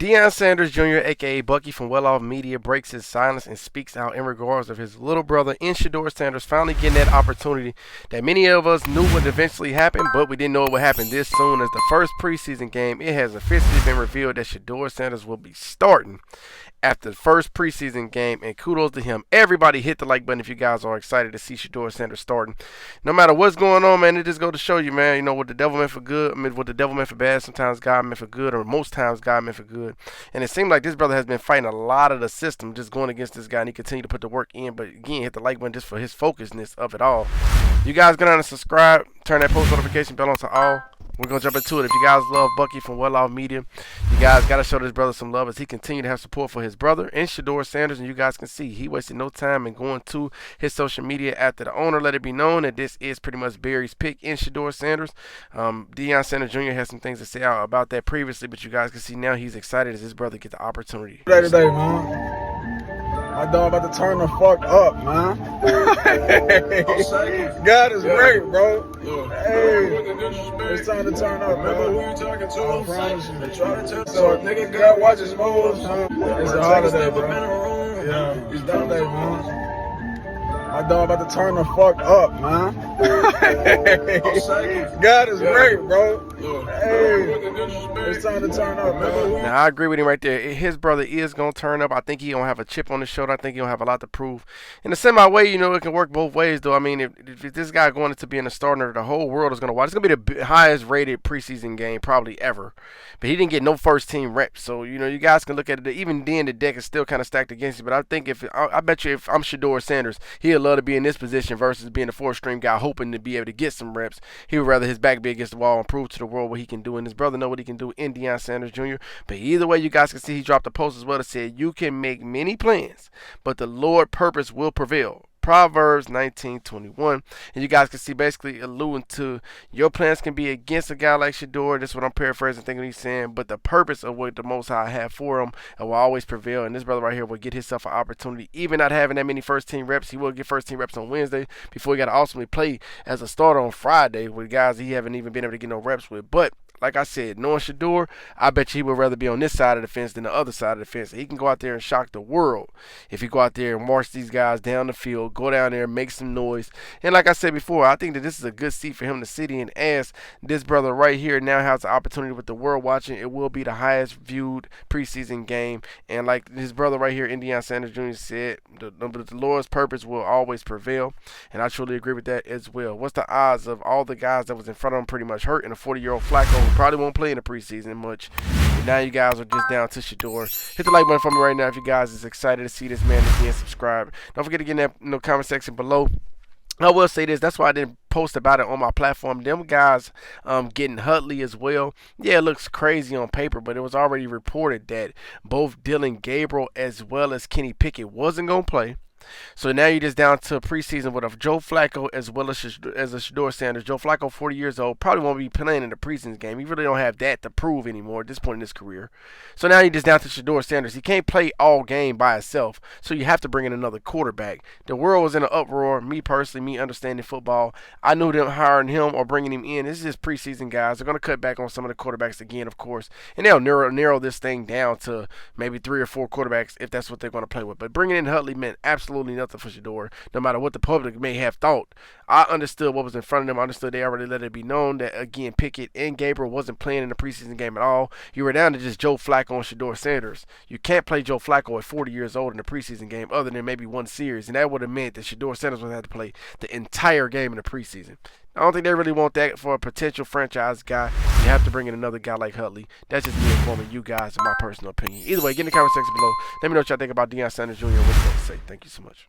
Deion Sanders Jr., aka Bucky from Well Off Media, breaks his silence and speaks out in regards of his little brother, Shedeur Sanders, finally getting that opportunity that many of us knew would eventually happen, but we didn't know it would happen this soon. As the first preseason game, it has officially been revealed that Shedeur Sanders will be starting after the first preseason game, and kudos to him. Everybody hit the like button if you guys are excited to see Shedeur Sanders starting. No matter what's going on, man, it just goes to show you, man, you know, what the devil meant for good, I mean, what the devil meant for bad, sometimes God meant for good, or most times God meant for good. And it seemed like this brother has been fighting a lot of the system just going against this guy, and he continued to put the work in. But again, hit the like button just for his focusedness of it all. You guys go down and subscribe, turn that post notification bell on to all. We're going to jump into it. If you guys love Bucky from Well Off Media, you guys got to show this brother some love as he continued to have support for his brother and Shedeur Sanders. And you guys can see he wasted no time in going to his social media after the owner let it be known that this is pretty much Barry's pick in Shedeur Sanders. Deion Sanders Jr. has some things to say out about that previously, but you guys can see now he's excited as his brother gets the opportunity. Today, man. My dog about to turn the fuck up, man. God is great, bro. Hey, it's time to turn up, man. Remember who you talking to? I promise you. So, nigga, God watches moves. It's a holiday, bro. Yeah, it's Sunday, man. My dog about to turn the fuck up, man. God is great, bro. Hey, it's time to turn up, man. Now, I agree with him right there. His brother is going to turn up. I think he's going to have a chip on his shoulder. I think he'll have a lot to prove. In a semi way, you know, it can work both ways, though. I mean, if this guy going to be in the starter, the whole world is going to watch. It's going to be the highest rated preseason game probably ever. But he didn't get no first team reps. So, you know, you guys can look at it. Even then, the deck is still kind of stacked against you. But I think I bet you if I'm Shedeur Sanders, he'll love to be in this position versus being a fourth string guy hoping to be able to get some reps. He would rather his back be against the wall and prove to the world what he can do. And his brother know what he can do in Deion Sanders Jr. But either way, you guys can see he dropped a post as well that said, "You can make many plans, but the Lord purpose will prevail." Proverbs 19:21. And you guys can see basically alluding to your plans can be against a guy like Shedeur. This is what I'm paraphrasing, thinking he's saying. But the purpose of what the Most High have for him will always prevail. And this brother right here will get himself an opportunity. Even not having that many first team reps, he will get first team reps on Wednesday before he got to ultimately play as a starter on Friday with guys he haven't even been able to get no reps with. But like I said, knowing Shedeur, I bet you he would rather be on this side of the fence than the other side of the fence. He can go out there and shock the world if he go out there and march these guys down the field, go down there, make some noise. And like I said before, I think that this is a good seat for him to sit in as this brother right here now has the opportunity with the world watching. It will be the highest viewed preseason game. And like his brother right here, Deion Sanders Jr. said, the Lord's purpose will always prevail. And I truly agree with that as well. What's the odds of all the guys that was in front of him pretty much hurt and a 40-year-old Flacco who probably won't play in the preseason much? And now you guys are just down to Shedeur. Hit the like button for me right now if you guys is excited to see this man again. Subscribe. Don't forget to get in that comment section below. I will say this, that's why I didn't post about it on my platform. Them guys getting Huntley as well. Yeah, it looks crazy on paper, but it was already reported that both Dylan Gabriel as well as Kenny Pickett wasn't going to play. So now you're just down to a preseason with a Joe Flacco as well as a Shedeur Sanders. Joe Flacco, 40 years old, probably won't be playing in the preseason game. He really don't have that to prove anymore at this point in his career. So now you're just down to Shedeur Sanders. He can't play all game by himself, so you have to bring in another quarterback. The world was in an uproar. Me personally, me understanding football, I knew them hiring him or bringing him in. This is just preseason guys. They're going to cut back on some of the quarterbacks again, of course, and they'll narrow this thing down to maybe 3 or 4 quarterbacks if that's what they're going to play with. But bringing in Huntley meant absolutely nothing for Shedeur, no matter what the public may have thought. I understood what was in front of them. I understood they already let it be known that, again, Pickett and Gabriel wasn't playing in the preseason game at all. You were down to just Joe Flacco and Shedeur Sanders. You can't play Joe Flacco at 40 years old in the preseason game other than maybe one series, and that would have meant that Shedeur Sanders would have had to play the entire game in the preseason. I don't think they really want that for a potential franchise guy. You have to bring in another guy like Huntley. That's just me informing you guys in my personal opinion. Either way, get in the comment section below. Let me know what y'all think about Deion Sanders Jr. and what you have to say. Thank you so much.